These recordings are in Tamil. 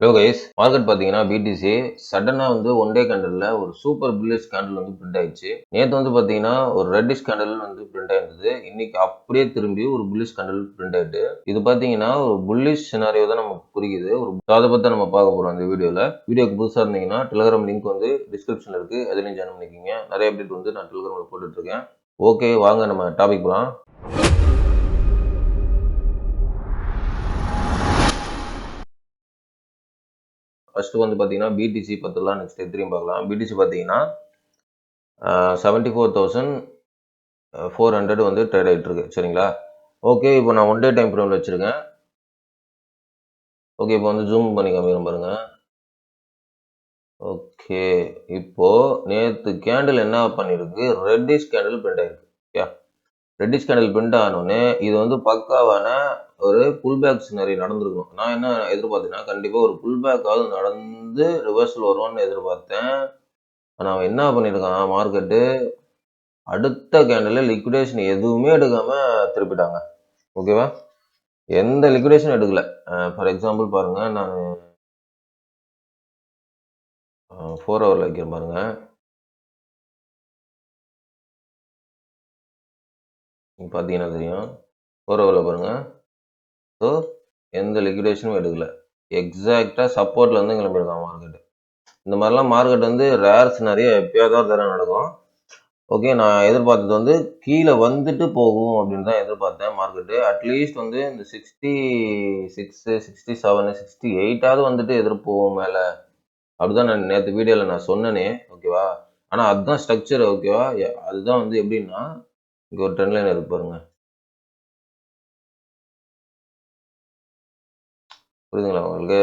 ஹலோ கைஸ், மார்க்கெட் பார்த்தீங்கன்னா பிடிசி சடனாக வந்து ஒன் டே கேண்டலில் ஒரு சூப்பர் புல்லிஷ் கேண்டில் வந்து பிரிண்ட் ஆயிடுச்சு. நேற்று வந்து பார்த்தீங்கன்னா ஒரு ரெட்டிஷ் கேண்டில் வந்து பிரிண்ட் ஆயிருந்தது. இன்னைக்கு அப்படியே திரும்பி ஒரு புல்லிஷ் கேண்டில் பிரிண்ட் ஆயிட்டு இது பார்த்தீங்கன்னா ஒரு புல்லிஷ் சினாரியோ தான் நமக்கு புரியுது. அதை பற்றி நம்ம பார்க்க போகிறோம் இந்த வீடியோவில். வீடியோக்கு புதுசாக இருந்தீங்கன்னா டெலிகிராம் லிங்க் வந்து டிஸ்கிரிப்ஷனில் இருக்குது, அதுலேயும் ஜாயின் பண்ணிக்கிங்க. நிறைய அப்டேட் வந்து நான் டெலிகிராமில் போட்டுட்ருக்கேன். ஓகே, வாங்க நம்ம டாபிக் போகலாம். ஃபர்ஸ்ட் வந்து பார்த்தீங்கன்னா பிடிசி பற்றிலாம் நெக்ஸ்ட் எத்திரியும் பார்க்கலாம். பிடிசி பார்த்தீங்கன்னா 74,400 வந்து ட்ரேட் ஆகிட்டு இருக்கு. சரிங்களா? ஓகே, இப்போ நான் ஒன் டே டைம் ஃப்ரேமில் வச்சுருக்கேன். ஓகே, இப்போ வந்து ஜூம் பண்ணி காமிக்கிறேன் பாருங்க. ஓகே, இப்போ நேற்று கேண்டில் என்ன பண்ணியிருக்கு, ரெட்டிஷ் கேண்டில் பிரிண்ட் ஆயிருக்கு. ஓகே, ரெட்டிஷ் கேண்டில் பிரிண்ட் ஆனோடனே இது வந்து பக்காவான ஒரு புல் பேக் சினரி நடந்திருக்கும். நான் என்ன எதிர்பார்த்தேன்னா கண்டிப்பாக ஒரு புல் பேக்காவது நடந்து ரிவர்சல் வருவான்னு எதிர்பார்த்தேன். ஆனால் என்ன பண்ணியிருக்கான் மார்க்கெட்டு, அடுத்த கேண்டில் லிக்விடேஷன் எதுவுமே எடுக்காம திருப்பிட்டாங்க. ஓகேவா? எந்த லிக்விடேஷன் எடுக்கல. ஃபார் எக்ஸாம்பிள் பாருங்க, நான் 4 ஹவரில் வைக்கிறேன் பாருங்க. பார்த்தீங்கன்னா தெரியும், 4 ஹவரில் பாருங்க. ஸோ எந்த லிக்விடேஷனும் எடுக்கல. எக்ஸாக்டாக சப்போர்ட்ல இருந்து கிளம்பியிருக்கான் மார்க்கெட். இந்த மாதிரிலாம் மார்க்கெட் வந்து ரேர்ஸ் நிறைய எப்பயாவது தர நடக்கும். ஓகே, நான் எதிர்பார்த்தது வந்து கீழே வந்துட்டு போகும் அப்படின்னு தான் எதிர்பார்த்தேன். மார்க்கெட்டு அட்லீஸ்ட் வந்து இந்த 66, 67, 68ஆவது வந்துட்டு எதிர்ப்போம் மேலே. அப்படிதான் நான் நேற்று வீடியோவில் நான் சொன்னேனே. ஓகேவா? ஆனால் அதுதான் ஸ்ட்ரக்சர். ஓகேவா? அதுதான் வந்து எப்படின்னா, இங்கே ஒரு ட்ரெண்ட் லைன் இருக்கு பாருங்க. புரியுதுங்களா உங்களுக்கு?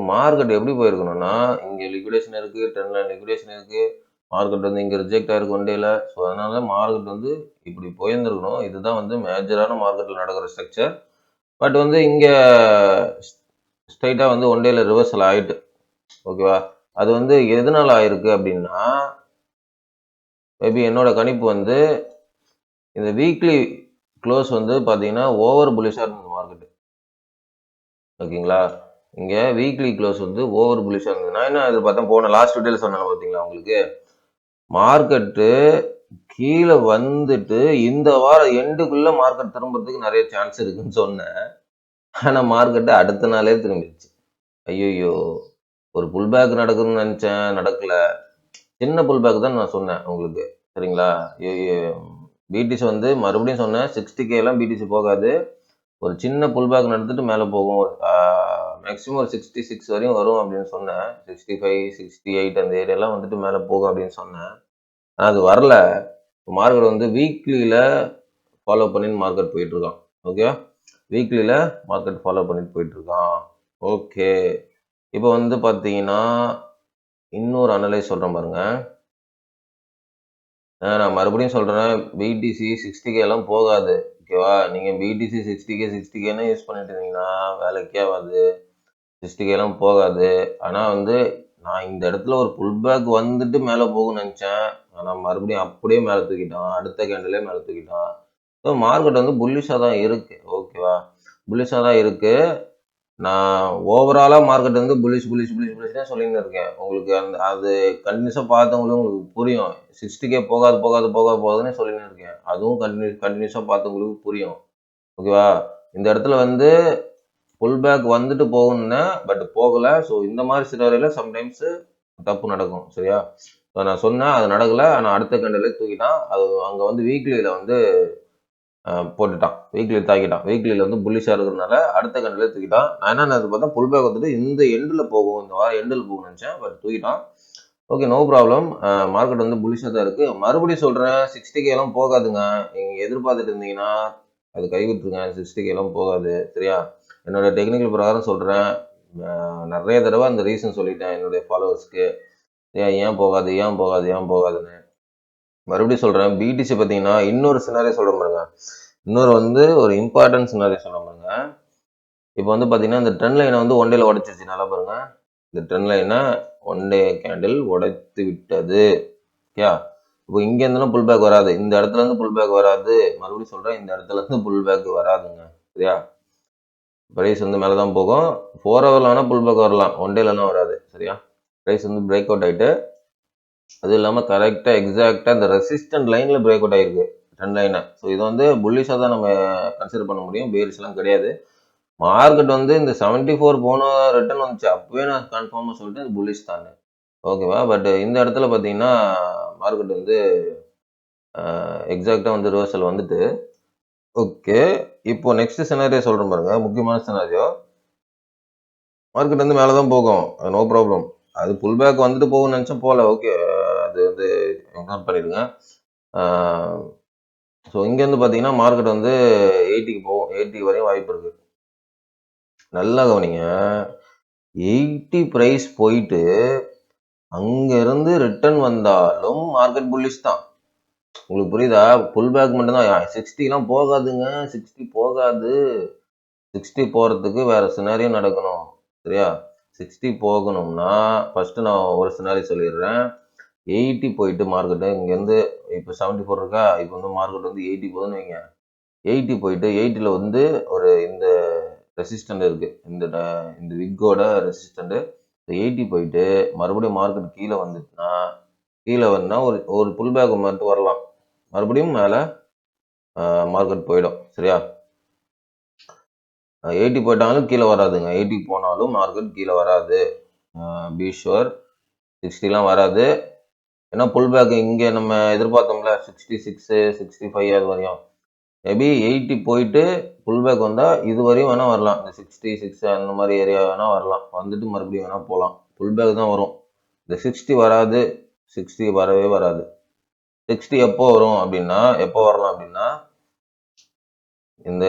மார்க்கெட் எப்படி போயிருக்கணும்னா, இங்கே லிக்விடேஷன் இருக்குது, ட்ரெண்ட் லைன் லிக்விடேஷன் இருக்குது, மார்க்கெட் வந்து இங்கே ரிஜெக்ட் ஆயிருக்கு ஒன் டேல. ஸோ அதனால மார்க்கெட் வந்து இப்படி போயிருந்துருக்கணும். இதுதான் வந்து மேஜரான மார்க்கெட்டில் நடக்கிற ஸ்ட்ரக்சர். பட் வந்து இங்கே ஸ்ட்ரைட்டாக வந்து ஒன் டேல ரிவர்சல் ஆயிட்டு. ஓகேவா? அது வந்து எதனால ஆயிருக்கு அப்படின்னா, மேபி என்னோட கணிப்பு வந்து இந்த வீக்லி க்ளோஸ் வந்து பார்த்தீங்கன்னா ஓவர் புலிஷாக இருந்தது மார்க்கெட். ஓகேங்களா? இங்கே வீக்லி க்ளோஸ் வந்து ஓவர் புலிஷாக இருந்தது. நான் என்ன எதிர்பார்த்தேன், போன லாஸ்ட் வீடியோவில் சொன்னேன் பார்த்தீங்களா உங்களுக்கு, மார்க்கெட்டு கீழே வந்துட்டு இந்த வாரம் எண்டுக்குள்ள மார்க்கெட் திரும்புறதுக்கு நிறைய சான்ஸ் இருக்குன்னு சொன்னேன். ஆனால் மார்க்கெட்டு அடுத்த நாளே திரும்பிடுச்சு. ஐயோ, ஒரு புல் பேக் நடக்குதுன்னு நினச்சேன், நடக்கல. சின்ன புல் பேக் தான் நான் சொன்னேன் உங்களுக்கு. சரிங்களா? பிடிசி வந்து மறுபடியும் சொன்னேன், 60K எல்லாம் பிடிசி போகாது. ஒரு சின்ன புல் பேக் நடந்துட்டு மேலே போகும். மேக்ஸிமம் ஒரு 66 வரையும் வரும் அப்படின்னு சொன்னேன். 65, 68 அந்த ஏரியாலாம் வந்துட்டு மேலே போகும் அப்படின்னு சொன்னேன். அது வரல. மார்க்கெட் வந்து வீக்லியில் ஃபாலோ பண்ணின்னு மார்க்கெட் போயிட்டுருக்கான். ஓகே, வீக்லியில் மார்க்கெட் ஃபாலோ பண்ணிட்டு போயிட்டுருக்கான். ஓகே, இப்போ வந்து பார்த்தீங்கன்னா இன்னொரு அனலைஸ் சொல்கிறேன் பாருங்க. நான் மறுபடியும் சொல்கிறேன், பிடிசி 60K எல்லாம் போகாது. ஓகேவா? நீங்கள் பிடிசி 60Kன்னு யூஸ் பண்ணிட்டு இருந்தீங்கன்னா வேலைக்கே ஆகாது. 60K எல்லாம் போகாது. ஆனால் வந்து நான் இந்த இடத்துல ஒரு புல் பேக் வந்துட்டு மேலே போகும்னு நினச்சேன். ஆனால் மறுபடியும் அப்படியே மேலே தூக்கிட்டான். அடுத்த கேண்டிலே மேலே தூக்கிட்டான். ஸோ மார்க்கெட் வந்து புல்லிஷாக தான் இருக்குது. ஓகேவா? புல்லிஷாக தான் இருக்குது. நான் ஓவராலாக மார்க்கெட் வந்து புல்லிஷ் தான் சொல்லின்னு இருக்கேன். உங்களுக்கு அது கண்டினியூஸாக பார்த்தவங்களும் உங்களுக்கு புரியும். 60K போகாதுன்னு சொல்லின்னு இருக்கேன். அதுவும் கண்டினியூஸாக பார்த்தவங்களுக்கு புரியும். ஓகேவா? இந்த இடத்துல வந்து புல் பேக் வந்துட்டு போகணும்னேன், பட் போகலை. ஸோ இந்த மாதிரி சினாரியோல சம்டைம்ஸ் தப்பு நடக்கும். சரியா? ஸோ நான் சொன்னேன், அது நடக்கலை. ஆனால் அடுத்த கண்டிலே தூக்கிட்டான். அது அங்கே வந்து வீக்லியில் வந்து போட்டுட்டான். வீக்லியில் தாக்கிட்டான். வீக்லியில் வந்து புல்லிஷாக இருக்கிறதுனால அடுத்த கண்டிலே தூக்கிட்டான். நான் என்ன நினைச்சு பார்த்தா, புல் பேக் வந்துட்டு இந்த எண்டில் போகும், இந்த வாரம் எண்டில் போகும்னு நினச்சேன், பட் தூக்கிட்டான். Okay, no problem. மார்க்கெட் வந்து புல்லிஷாக தான் இருக்குது. மறுபடியும் சொல்கிறேன், 60K எல்லாம் போகாதுங்க. நீங்கள் எதிர்பார்த்துட்டு இருந்தீங்கன்னா அது கைவிட்டுருங்க. 60K எல்லாம் போகாது. சரியா? என்னோட டெக்னிக்கல் பிரகாரம் சொல்கிறேன். நிறைய தடவை அந்த ரீசன் சொல்லிட்டேன் என்னுடைய ஃபாலோவர்ஸ்க்கு, ஏன் போகாதுன்னு. மறுபடியும் சொல்கிறேன், பிடிசி பார்த்தீங்கன்னா இன்னொரு சினாரியோ சொல்ல பாருங்க. இன்னொரு வந்து ஒரு இம்பார்ட்டன்ட் சினாரியோ சொல்ல பாருங்க. இப்போ வந்து பார்த்தீங்கன்னா இந்த ட்ரெண்ட் லைனை வந்து ஒன் டேல உடைச்சிருச்சு. நல்லா பாருங்க, இந்த ட்ரெண்ட் லைனை ஒன் டே கேண்டில் உடைத்து விட்டது. ஓகே, இப்போ இங்க இருந்தெல்லாம் புல் பேக் வராது. இந்த இடத்துல இருந்து புல் பேக் வராது. மறுபடியும் சொல்றேன், இந்த இடத்துல இருந்து புல் பேக் வராதுங்க. சரியா? ப்ரைஸ் வந்து மேலே தான் போகும். 4 ஹவரில் வேணால் புல் பேக் வரலாம், 1 டேலலாம் வராது. சரியா? ப்ரைஸ் வந்து பிரேக் அவுட் ஆகிட்டு, அது இல்லாமல் கரெக்டாக எக்ஸாக்டாக இந்த ரெசிஸ்டன்ட் லைனில் பிரேக் அவுட் ஆகிருக்கு, ட்ரெண்ட் லைனை. ஸோ இது வந்து புல்லிஷாக தான் நம்ம கன்சிடர் பண்ண முடியும், பேரிஷ்லாம் கிடையாது. மார்க்கெட் வந்து இந்த 74 போன ரிட்டர்ன் வந்துச்சு, அப்பவே நான் கன்ஃபார்மாக சொல்லிட்டு இது புல்லிஷ் தான். ஓகேவா? பட் இந்த இடத்துல பார்த்தீங்கன்னா மார்க்கெட் வந்து எக்ஸாக்டாக வந்து ரிவர்சல் வந்துட்டு. ஓகே, இப்போ நெக்ஸ்ட் சினாரியோ சொல்கிறேன் பாருங்க, முக்கியமான சினாரியோ. மார்க்கெட் வந்து மேலே தான் போகும், நோ ப்ராப்ளம். அது புல் பேக் வந்துட்டு போகும்னு நினச்சா போகல, ஓகே, அது வந்து இக்னோர் பண்ணிடுங்க. ஸோ இங்கேருந்து பார்த்தீங்கன்னா மார்க்கெட் வந்து 80க்கு போகும், 80 வரையும் வாய்ப்பு இருக்கு. நல்லா கவனிங்க, 80 ப்ரைஸ் போயிட்டு அங்கேருந்து ரிட்டர்ன் வந்தாலும் மார்க்கெட் புல்லிஷ் தான். உங்களுக்கு புரியுதா? புல் பேக் மட்டும்தான். 60லாம் போகாதுங்க, 60 போகாது. 60 போகிறதுக்கு வேறு சினாரியோ நடக்கணும். சரியா? 60 போகணும்னா ஃபஸ்ட்டு நான் ஒரு சினாரியோ சொல்லிடுறேன். 80 போயிட்டு மார்க்கெட்டு இங்கேருந்து இப்போ 74 இருக்கா, இப்போ வந்து மார்க்கெட் வந்து 80 போகுதுன்னு வைங்க. 80 போயிட்டு 80ல் வந்து ஒரு இந்த ரெசிஸ்டண்ட் இருக்குது, இந்த விக்கோட ரெசிஸ்டண்ட்டு. 80 போயிட்டு மறுபடியும் மார்க்கெட் கீழே வந்துச்சுன்னா, கீழே வந்தால் ஒரு ஒரு புல் பேக் மட்டும் வரலாம், மறுபடியும் மேலே மார்க்கெட் போயிடும். சரியா? 80 போயிட்டாலும் கீழே வராதுங்க, 80 போனாலும் மார்க்கெட் கீழே வராது, பி ஷுவர். 60லாம் வராது. ஏன்னா புல் பேக் இங்கே நம்ம எதிர்பார்த்தோம்ல 66 65 அது வரையும். மேபி 80 போயிட்டு புல் பேக் வந்தால் இது வரையும் வேணால் வரலாம், இந்த 66 அந்த மாதிரி ஏரியா வேணால் வரலாம், வந்துட்டு மறுபடியும் வேணால் போகலாம். புல் பேக் தான் வரும், இந்த 60 வராது. 60 வரவே வராது. 60 எப்போ வரும் அப்படின்னா, எப்போ வரலாம் அப்படின்னா, இந்த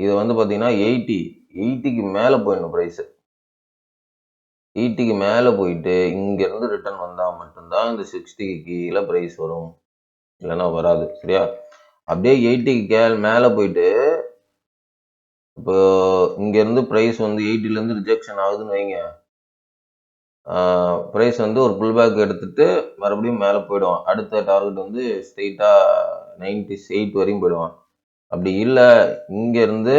இது வந்து பார்த்தீங்கன்னா 80க்கு மேலே போயிடணும் ப்ரைஸு. 80க்கு மேலே போயிட்டு இங்கேருந்து ரிட்டர்ன் வந்தால் மட்டும்தான் இந்த 60க்கு கீழே ப்ரைஸ் வரும், இல்லைன்னா வராது. சரியா? அப்படியே 80க்கு மேலே போயிட்டு இப்போ இங்கேருந்து ப்ரைஸ் வந்து 80லேருந்து ரிஜெக்ஷன் ஆகுதுன்னு வைங்க, ப்ரைஸ் வந்து ஒரு புல் பேக் எடுத்துகிட்டு மறுபடியும் மேலே போயிடுவான். அடுத்த டார்கெட் வந்து ஸ்ட்ரெயிட்டாக 98 வரையும் போயிடுவான். அப்படி இல்லை, இங்கேருந்து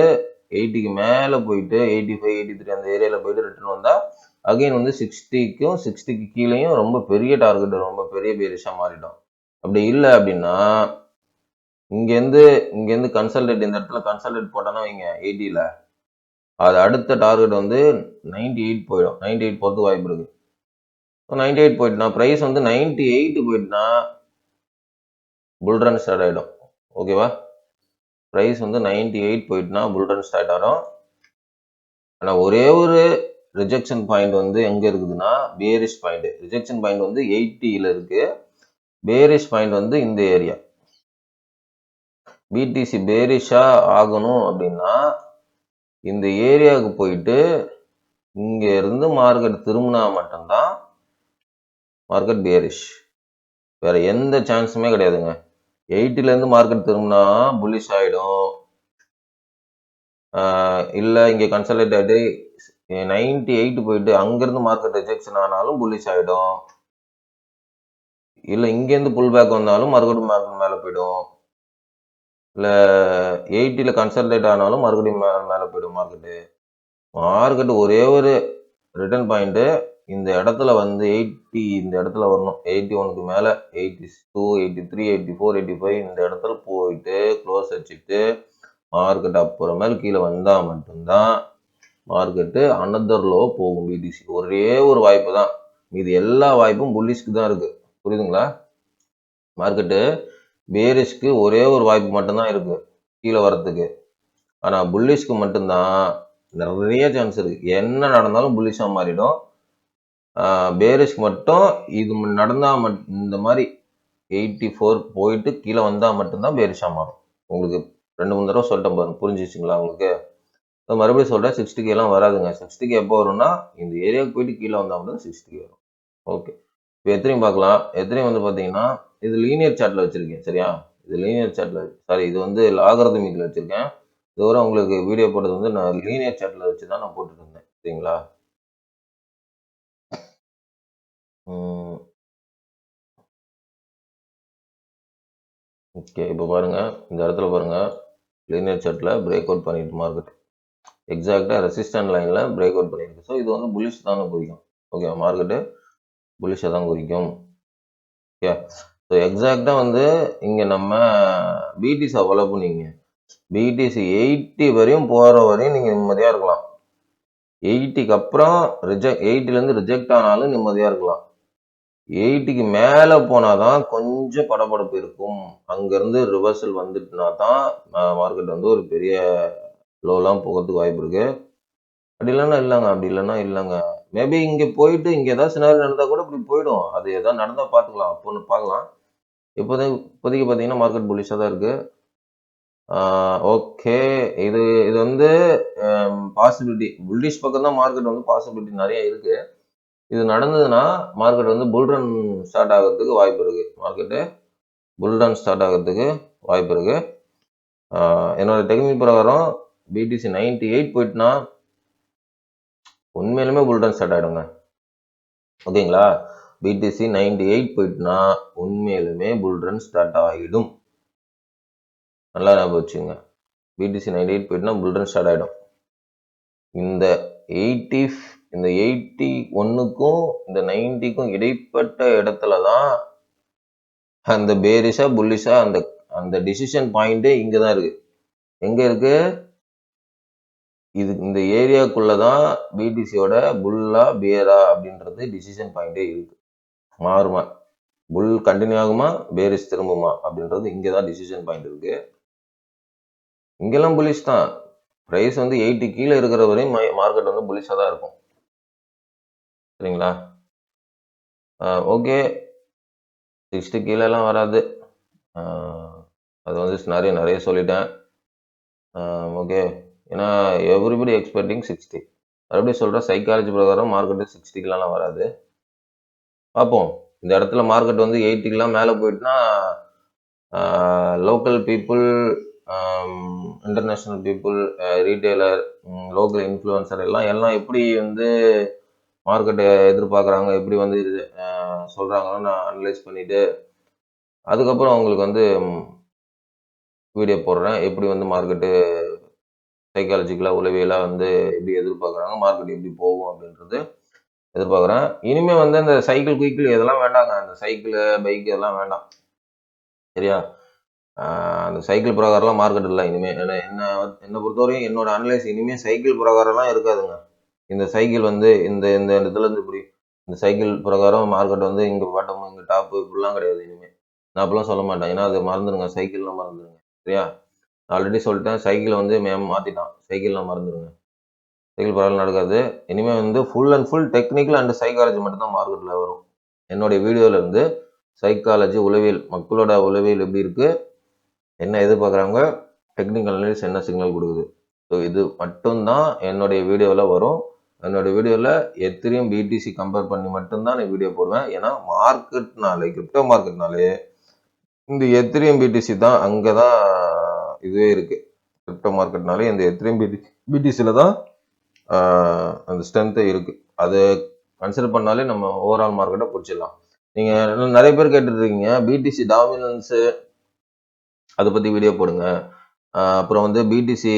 80க்கு மேலே போயிட்டு 85 83 அந்த ஏரியாவில் போயிட்டு ரிட்டர்ன் வந்தால் அகைன் வந்து 60க்கும் 60க்கு கீழேயும் ரொம்ப பெரிய டார்கெட், ரொம்ப பெரிய பேரிஷாக மாறிடும். அப்படி இல்லை அப்படின்னா இங்கேருந்து கன்சல்டேட், இந்த இடத்துல கன்சல்டேட் போட்டானா வைங்க 80ல், அது அடுத்த டார்கெட் வந்து 98 போயிடும். 98 போகிறதுக்கு வாய்ப்பு இருக்குது. 98 போயிட்டுனா ப்ரைஸ் வந்து 98 போயிட்டுனா புல் ரன் ஸ்டார்ட் ஆகிடும். ஓகேவா? ப்ரைஸ் வந்து 98 போயிட்டுனா புல் ரன் ஸ்டார்ட் ஆகிடும். ஆனால் ஒரே ஒரு ரிஜெக்ஷன் பாயிண்ட் வந்து எங்கே இருக்குதுன்னா பேரிஷ் பாயிண்ட். ரிஜெக்ஷன் பாயிண்ட் வந்து 80ல் இருக்குது, பேரிஷ் பாயிண்ட் வந்து இந்த ஏரியா. பிடிசி பேரிஷாக ஆகணும் அப்படின்னா இந்த ஏரியாவுக்கு போயிட்டு இங்கே இருந்து மார்க்கெட் திரும்பினா மட்டும்தான் மார்க்கெட் பேரிஷ், வேற எந்த சான்ஸுமே கிடையாதுங்க. 80லேருந்து மார்க்கெட் திரும்பினா புல்லிஷ் ஆகிடும். இல்லை இங்கே கன்சல்டேட் ஆகிட்டு 98 போயிட்டு அங்கேருந்து மார்க்கெட் ரிஜெக்ஷன் ஆனாலும் புல்லிஷ் ஆகிடும். இல்லை இங்கேருந்து புல் பேக் வந்தாலும் மறுபடியும் மார்க்கெட் மேலே போயிடும். இல்லை 80ல் கன்சல்டேட் ஆனாலும் மறுபடியும் மேலே போயிடும் மார்க்கெட்டு. ஒரே ஒரு ரிட்டர்ன் பாயிண்ட்டு இந்த இடத்துல வந்து 80, இந்த இடத்துல வரணும். 81க்கு மேலே 82 83 84 85 இந்த இடத்துல போயிட்டு க்ளோஸ் வச்சுட்டு மார்க்கெட் அப்புறமேல் கீழே வந்தால் மட்டும்தான் மார்க்கெட்டு அனதர் லோ போகும். பிடிசி ஒரே ஒரு வாய்ப்பு தான், இது எல்லா வாய்ப்பும் புல்லிஷ்க்கு தான் இருக்குது. புரியுதுங்களா? மார்க்கெட்டு பேரிஷ்க்கு ஒரே ஒரு வாய்ப்பு மட்டும்தான் இருக்குது கீழே வர்றதுக்கு. ஆனால் புல்லிஷ்க்கு மட்டும்தான் நிறைய சான்ஸ் இருக்குது, என்ன நடந்தாலும் புல்லிஷாக மாறிடும். பேரிஷ்க்கு மட்டும் இது நடந்தால் இந்த மாதிரி 84 போயிட்டு கீழே வந்தால் மட்டும்தான் பேரிஷாக மாறும். உங்களுக்கு 2-3 தடவை சொல்லிட்டேன் பாருங்க, புரிஞ்சிச்சுங்களா உங்களுக்கு? மறுபடியும் சொல்கிறேன், 60K எல்லாம் வராதுங்க. 60K எப்போ வரும்னா இந்த ஏரியாவுக்கு போயிட்டு கீழே வந்தால் மட்டும் 60K வரும். ஓகே, இப்போ எத்தனையும் பார்க்கலாம். எத்தனையும் வந்து பார்த்தீங்கன்னா இது லீனியர் சார்ட்டில் வச்சுருக்கேன். சரியா? இது லீனியர் சார்ட்டில், சாரி, இது வந்து லாகரிதமிக்கில் வச்சுருக்கேன். இதுவரை உங்களுக்கு வீடியோ போட்டது வந்து நான் லீனியர் சார்ட்டில் வச்சு தான் நான் போட்டுட்டு இருந்தேன். சரிங்களா? ஓகே, இப்போ பாருங்கள், இந்த இடத்துல பாருங்கள், லீனியர் சார்ட்டில் பிரேக் அவுட் பண்ணிட்டு மார்க்கெட் எக்ஸாக்டாக ரெசிஸ்டன்ட் லைனில் பிரேக் அவுட் பண்ணியிருக்கு. ஸோ இது வந்து புல்லிஷ் தானே குறிக்கும். ஓகே, மார்க்கெட்டு புல்லிஷை தான் குறிக்கும். ஓகே, ஸோ எக்ஸாக்டாக வந்து இங்கே நம்ம பிடிசி ஃபாலோ பண்ணிங்க. பிடிசி 80 வரையும் போகிற வரையும் நீங்கள் நிம்மதியாக இருக்கலாம். 80க்கு அப்புறம் 80லேருந்து ரிஜெக்ட் ஆனாலும் நிம்மதியாக இருக்கலாம். 80க்கு மேலே போனால் தான் கொஞ்சம் படபடப்பு இருக்கும். அங்கேருந்து ரிவர்சல் வந்துட்டுனா தான் மார்க்கெட் வந்து ஒரு பெரிய லோலாம் போகிறதுக்கு வாய்ப்பு இருக்குது. அப்படி இல்லைன்னா இல்லைங்க. மேபி இங்கே போயிட்டு இங்கே ஏதாவது சினாரி நடந்தால் கூட இப்படி போயிடும். அது எதாவது நடந்தால் பார்த்துக்கலாம், அப்போ ஒன்று பார்க்கலாம். இப்போதைக்கு பார்த்தீங்கன்னா மார்க்கெட் புல்லிஷாக தான் இருக்குது. ஓகே, இது வந்து பாசிபிலிட்டி புல்லிஷ் பக்கம் தான் மார்க்கெட் வந்து பாசிபிலிட்டி நிறைய இருக்குது. இது நடந்ததுன்னா மார்க்கெட் வந்து புல்ரன் ஸ்டார்ட் ஆகிறதுக்கு வாய்ப்பு இருக்குது. மார்க்கெட்டு புல்ரன் ஸ்டார்ட் ஆகிறதுக்கு வாய்ப்பு இருக்குது. என்னோட டெக்னிக் பிரகாரம் பிடிசி 98 போயிட்டுனா உண்மையிலுமே புல்ரன் ஸ்டார்ட் ஆகிடுங்க. ஓகேங்களா, பிடிசி 98 போயிட்டுனா உண்மையிலுமே புல்ரன் ஸ்டார்ட் ஆகிடும். நல்லா ஞாபகம் வச்சுங்க. பிடிசி 98 போயிட்டுனா புல்ரன் ஸ்டார்ட் ஆகிடும். இந்த 81க்கும் இந்த 90க்கும் இடைப்பட்ட இடத்துல தான் அந்த பேரிஷா புல்லிஷா அந்த டிசிஷன் பாயிண்டே இங்கே தான் இருக்கு. எங்க இருக்கு? இது இந்த ஏரியாக்குள்ளதான் பிடிசியோட புல்லா பேரா அப்படின்றது டிசிஷன் பாயிண்டே இருக்கு. மாறுமா, புல் கண்டினியூ ஆகுமா, பேரிஷ் திரும்புமா அப்படின்றது இங்கதான் டிசிஷன் பாயிண்ட் இருக்கு. இங்கெல்லாம் புல்லிஷ் தான். பிரைஸ் வந்து 80 கீழே இருக்கிற வரையும் மார்க்கெட் வந்து புல்லிஷா தான் இருக்கும். சரிங்களா? ஓகே, 60 கீழெல்லாம் வராது. அது வந்து நிறைய சொல்லிட்டேன். ஓகே, ஏன்னா எவ்ரிபடி எக்ஸ்பெக்டிங் 60. மறுபடியும் சொல்கிறேன், சைக்காலஜி பிரகாரம் மார்க்கெட்டு 60கெலாம் வராது. பார்ப்போம். இந்த இடத்துல மார்க்கெட் வந்து 80கெலாம் மேலே போயிட்டுனா local people, international people, retailer, local influencer எல்லாம் எப்படி வந்து மார்க்கெட்டை எதிர்பார்க்குறாங்க, எப்படி வந்து சொல்கிறாங்கன்னு நான் அனலைஸ் பண்ணிவிட்டு அதுக்கப்புறம் அவங்களுக்கு வந்து வீடியோ போடுறேன். எப்படி வந்து மார்க்கெட்டு சைக்காலஜிக்கலாக உளவியலாக வந்து எப்படி எதிர்பார்க்குறாங்க, மார்க்கெட் எப்படி போகும் அப்படின்றது எதிர்பார்க்குறேன். இனிமேல் வந்து அந்த சைக்கிள் குயிக்கிள் இதெல்லாம் வேண்டாங்க. அந்த சைக்கிள் பைக் இதெல்லாம் வேண்டாம். சரியா? அந்த சைக்கிள் பிரகாரம்லாம் மார்க்கெட் இல்லை இனிமேல். என்னை பொறுத்தவரையும் என்னோட அனலைஸ் இனிமேல் சைக்கிள் பிரகாரம்லாம் இருக்காதுங்க. இந்த சைக்கிள் வந்து இந்த இதுலேருந்து இப்படி இந்த சைக்கிள் பிரகாரம் மார்க்கெட் வந்து இங்கே பாட்டம் இங்கே டாப்பு இப்படிலாம் கிடையாது இனிமேல். நான் அப்படிலாம் சொல்ல மாட்டேன். ஏன்னா அது மறந்துடுங்க, சைக்கிள்லாம் மறந்துடுங்க. சரியா? ஆல்ரெடி சொல்லிட்டேன், சைக்கிளை வந்து மாற்றிட்டான். சைக்கிள்லாம் மறந்துடுங்க, சைக்கிள் பரவாயில்ல நடக்காது. இனிமேல் வந்து full and full technical and psychology மட்டும்தான் மார்க்கெட்டில் வரும். என்னுடைய வீடியோவில் இருந்து சைக்காலஜி, உளவியல், மக்களோட உளவியல் எப்படி இருக்குது, என்ன எதிர்பார்க்குறாங்க, டெக்னிக்கல் அனலிஸ் என்ன சிக்னல் கொடுக்குது, ஸோ இது மட்டும்தான் என்னுடைய வீடியோவில் வரும். என்னோட வீடியோவில் எத்திரியம் பிடிசி கம்பேர் பண்ணி மட்டும்தான் நான் வீடியோ போடுவேன். ஏன்னா மார்க்கெட்னாலே, கிரிப்டோ மார்க்கெட்னாலே இந்த எத்திரியம் பிடிசி தான், அங்கே தான் இதுவே இருக்குது. கிரிப்டோ மார்க்கெட்னாலே இந்த எத்திரியம் பிடிசியில் தான் அந்த ஸ்ட்ரென்த்தே இருக்குது. அதை கன்சிடர் பண்ணாலே நம்ம ஓவரால் மார்க்கெட்டை பிடிச்சிடலாம். நீங்கள் நிறைய பேர் கேட்டுருக்கீங்க பிடிசி டாமினன்ஸு, அதை பற்றி வீடியோ போடுங்க. அப்புறம் வந்து BTC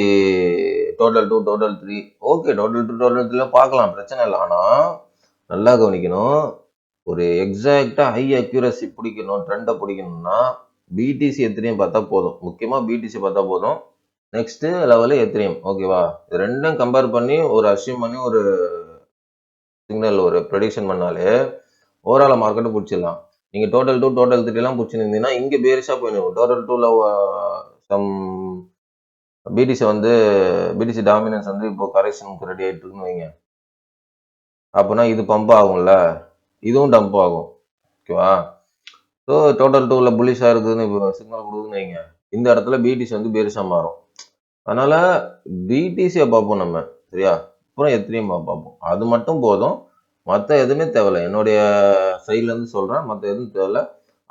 total 2 total 3. Okay, total 2 total 3 பார்க்கலாம், பிரச்சனை இல்லை. ஆனால் நல்லா கவனிக்கணும், ஒரு எக்ஸாக்டாக ஹை அக்யூரசி பிடிக்கணும், ட்ரெண்டை பிடிக்கணும்னா பிடிசி எத்திரியம் பார்த்தா போதும். முக்கியமாக பிடிசி பார்த்தா போதும். Next level Ethereum. ஓகேவா? இது ரெண்டும் கம்பேர் பண்ணி ஒரு அஸ்யூம் பண்ணி ஒரு சிக்னல் ஒரு ப்ரெடிக்ஷன் பண்ணாலே ஓவரால் மார்க்கெட்டை பிடிச்சிடலாம். நீங்கள் டோட்டல் 2 டோட்டல் 3 பிடிச்சிருந்தீங்கன்னா இங்கே பேரிஷாக போயிடும். டோட்டல் 2ல சம் பிடிசி வந்து பிடிசி டாமினன்ஸ் வந்து இப்போ கரெக்ஷனுக்கு ரெடி ஆகிட்டு இருக்குன்னு வைங்க. அப்படின்னா இது பம்ப் ஆகும்ல, இதுவும் டம்ப் ஆகும். ஓகேவா? ஸோ டோட்டல் 2ல புல்லிஷாக இருக்குதுன்னு இப்போ சிக்னல் கொடுக்குதுன்னு வைங்க. இந்த இடத்துல பிடிசி வந்து பேரிஷாக மாறும். அதனால் பிடிசியை பார்ப்போம் நம்ம. சரியா? அப்புறம் எத்திரியம் பார்ப்போம். அது மட்டும் போதும், மற்ற எதுவுமே தேவையில்லை. என்னுடைய சைட்லேருந்து சொல்கிறேன், மற்ற எதுவும் தேவையில்லை.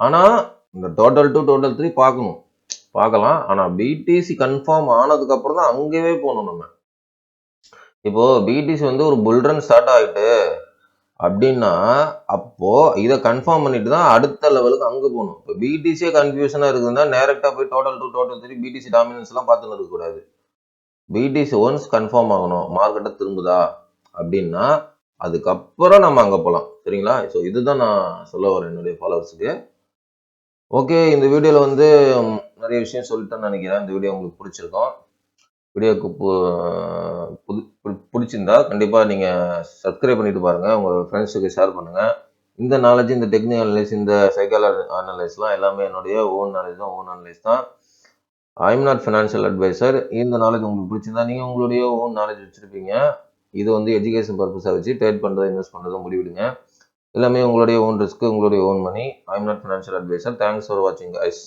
ஆனால் இந்த டோட்டல் 2 டோட்டல் 3 பார்க்கலாம். ஆனால் பிடிசி கன்ஃபார்ம் ஆனதுக்கப்புறம் தான் அங்கேயே போகணும் நம்ம. இப்போது பிடிசி வந்து ஒரு புல்ரன் ஸ்டார்ட் ஆகிட்டு அப்படின்னா அப்போ இதை கன்ஃபார்ம் பண்ணிட்டு தான் அடுத்த லெவலுக்கு அங்கே போகணும். இப்போ பிடிசியே கன்ஃபியூஷனாக இருக்குதுன்னா டேரெக்டாக போய் டோட்டல் 2 டோட்டல் 3 பிடிசி டாமினன்ஸ்லாம் பார்த்துன்னு இருக்கக்கூடாது. பிடிசி ஒன்ஸ் கன்ஃபார்ம் ஆகணும் மார்க்கெட்டை திரும்புதா அப்படின்னா அதுக்கப்புறம் நம்ம அங்கே போகலாம். சரிங்களா? ஸோ இதுதான் நான் சொல்ல வரேன் என்னுடைய ஃபாலோவர்ஸுக்கு. ஓகே, இந்த வீடியோவில் வந்து நிறைய விஷயம் சொல்லிட்டேன்னு நினைக்கிறேன். இந்த வீடியோ உங்களுக்கு பிடிச்சிருக்கோம். வீடியோக்கு பிடிச்சிருந்தா கண்டிப்பாக நீங்கள் சப்ஸ்கிரைப் பண்ணிட்டு பாருங்கள், உங்கள் ஃப்ரெண்ட்ஸுக்கு ஷேர் பண்ணுங்கள். இந்த நாலேஜ், இந்த டெக்னிக்கல் அனலைஸ், இந்த சைக்காலஜி அனலைஸ்லாம் எல்லாமே என்னுடைய ஓன் அனலைஸ் தான். I am not financial advisor. இந்த நாலேஜ் உங்களுக்கு பிடிச்சிருந்தா நீங்கள் உங்களுடைய ஓன் நாலேஜ் வச்சுருப்பீங்க. இது வந்து எஜுகேஷன் பர்பஸாக வச்சு ட்ரேட் பண்ணுறது, இன்வெஸ்ட் பண்ணுறதும் முடிவிடுங்க. எல்லாமே உங்களுடைய ஓன் ரிஸ்க், உங்களுடைய own money. I am not financial advisor. Thanks for வாட்சிங் கைஸ்.